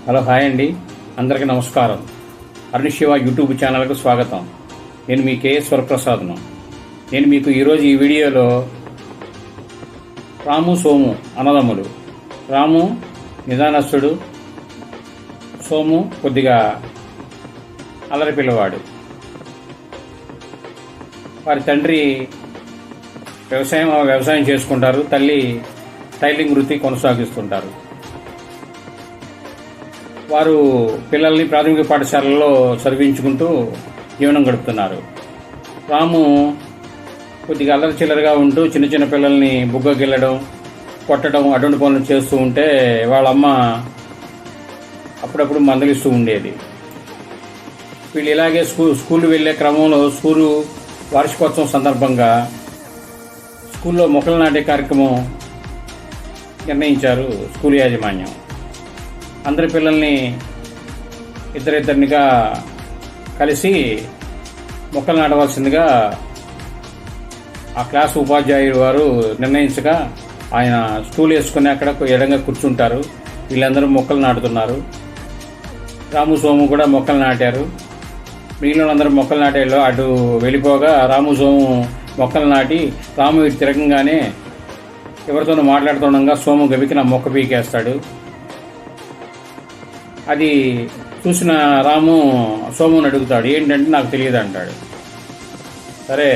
Hello hi అండి, అందరికీ నమస్కారం. అరుణ్ శివ యూట్యూబ్ ఛానల్కు స్వాగతం. నేను మీ కేఎస్ వరప్రసాద్ను. నేను మీకు ఈరోజు ఈ వీడియోలో రాము సోము అన్నదమ్ములు. రాము నిదానస్తుడు, సోము కొద్దిగా అల్లరి పిల్లవాడు. వారి తండ్రి వ్యవసాయం చేసుకుంటారు, తల్లి టైలింగ్ వృత్తి కొనసాగిస్తుంటారు. వారు పిల్లల్ని ప్రాథమిక పాఠశాలలో చదివించుకుంటూ జీవనం గడుపుతున్నారు. రాము కొద్దిగా అల్లరి చిల్లరగా ఉంటూ చిన్న చిన్న పిల్లల్ని బుగ్గగిల్లడం, కొట్టడం, అటువంటి పనులు చేస్తూ ఉంటే వాళ్ళమ్మ అప్పుడప్పుడు మందలిస్తూ ఉండేది. వీళ్ళు ఇలాగే స్కూల్ వెళ్ళే క్రమంలో స్కూలు వార్షికోత్సవం సందర్భంగా స్కూల్లో మొక్కలు నాటే కార్యక్రమం నిర్ణయించారు స్కూల్ యాజమాన్యం. అందరి పిల్లల్ని ఇద్దరిద్దరినిగా కలిసి మొక్కలు నాటవలసిందిగా ఆ క్లాస్ ఉపాధ్యాయుడు వారు నిర్ణయించగా ఆయన స్టూల్ వేసుకుని అక్కడ ఎడంగా కూర్చుంటారు. వీళ్ళందరూ మొక్కలు నాటుతున్నారు. రాము సోము కూడా మొక్కలు నాటారు. మిగిలిన వాళ్ళందరూ మొక్కలు నాటేలో అటు వెళ్ళిపోగా రాము సోము మొక్కలు నాటి రాము ఇటు తిరగంగానే ఎవరితోనూ మాట్లాడుతుండగా సోము గవికి మొక్క పీకేస్తాడు. అది చూసిన రాము సోముని అడుగుతాడు, ఏంటంటే నాకు తెలియదు అంటాడు. సరే,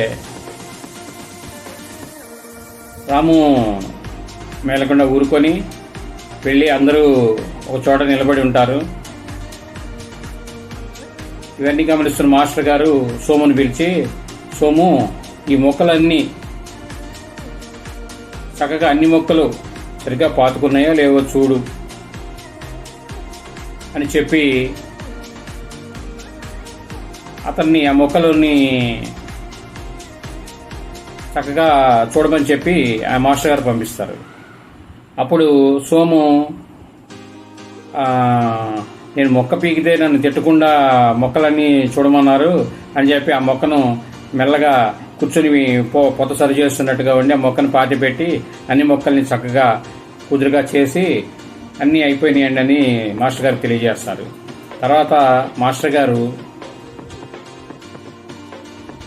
రాము మేలకుండా ఊరుకొని వెళ్ళి అందరూ ఒక చోట నిలబడి ఉంటారు. ఇవన్నీ గమనిస్తున్న మాస్టర్ గారు సోముని పిలిచి, సోము, ఈ మొక్కలన్నీ చక్కగా అన్ని మొక్కలు సరిగ్గా పాతుకున్నాయో లేవో చూడు అని చెప్పి అతన్ని ఆ మొక్కలని చక్కగా చూడమని చెప్పి ఆ మాస్టర్ గారు పంపిస్తారు. అప్పుడు సోము, నేను మొక్క పీకితే నన్ను తిట్టకుండా మొక్కలన్నీ చూడమన్నారు అని చెప్పి ఆ మొక్కను మెల్లగా కూర్చొని పొత్త సరి చేస్తున్నట్టుగా ఉండి ఆ మొక్కను పాతి పెట్టి అన్ని మొక్కల్ని చక్కగా కుదురుగా చేసి అన్నీ అయిపోయినాయండి అని మాస్టర్ గారు తెలియజేస్తారు. తర్వాత మాస్టర్ గారు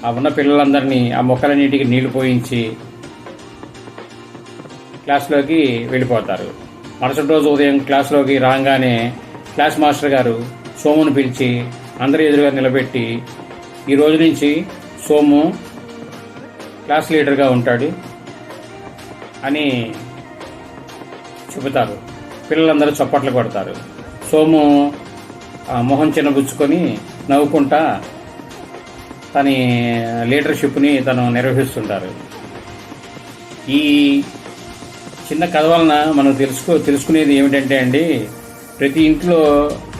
ఆ ఉన్న పిల్లలందరినీ ఆ మొక్కలన్నిటికీ నీళ్లు పోయించి క్లాస్లోకి వెళ్ళిపోతారు. మరుసటి రోజు ఉదయం క్లాస్లోకి రాగానే క్లాస్ మాస్టర్ గారు సోమును పిలిచి అందరి ఎదురుగా నిలబెట్టి, ఈ రోజు నుంచి సోము క్లాస్ లీడర్గా ఉంటాడు అని చెబుతారు. పిల్లలందరూ చప్పట్లు కొడతారు. సోము మొహం చిన్నబుచ్చుకొని నవ్వుకుంటా తన లీడర్షిప్ని తను నిర్వహిస్తుంటారు. ఈ చిన్న కథ వలన మనం తెలుసుకునేది ఏమిటంటే అండి, ప్రతి ఇంట్లో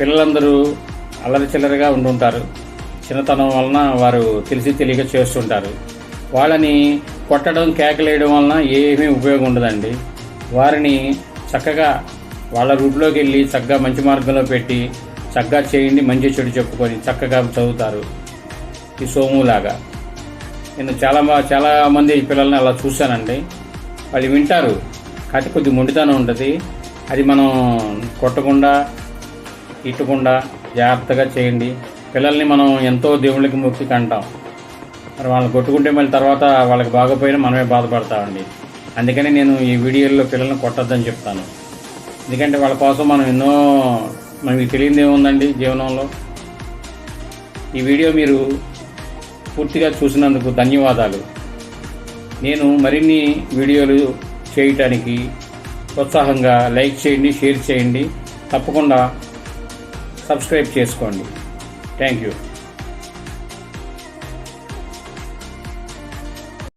పిల్లలందరూ అల్లరి చిల్లరగా ఉంటుంటారు. చిన్నతనం వలన వారు తెలియక చేస్తుంటారు. వాళ్ళని కొట్టడం, కేకలేయడం వలన ఏమీ ఉపయోగం ఉండదండి. వారిని చక్కగా వాళ్ళ రూట్లోకి వెళ్ళి చక్కగా మంచి మార్గంలో పెట్టి చక్కగా చేయండి, మంచి చెడు చెప్పుకొని చక్కగా చదువుతారు. ఈ సోములాగా నేను చాలా మంది పిల్లల్ని అలా చూశానండి. వాళ్ళు వింటారు, కాకపోతే కొద్ది మొండితనం ఉంటుంది. అది మనం కొట్టకుండా ఇట్టకుండా జాగ్రత్తగా చేయండి. పిల్లల్ని మనం ఎంతో దేవుళ్ళకి మొక్కి కంటాం. మరి వాళ్ళని కొట్టుకుంటే మళ్ళీ తర్వాత వాళ్ళకి బాగోపోయినా మనమే బాధపడతామండి. అందుకని నేను ఈ వీడియోలో పిల్లల్ని కొట్టొద్దని చెప్తాను. ఎందుకంటే వాళ్ళ కోసం మనకి తెలియదు ఏముందండి జీవనంలో. ఈ వీడియో మీరు పూర్తిగా చూసినందుకు ధన్యవాదాలు. నేను మరిన్ని వీడియోలు చేయటానికి ప్రోత్సాహంగా లైక్ చేయండి, షేర్ చేయండి, తప్పకుండా సబ్స్క్రైబ్ చేసుకోండి. Thank you.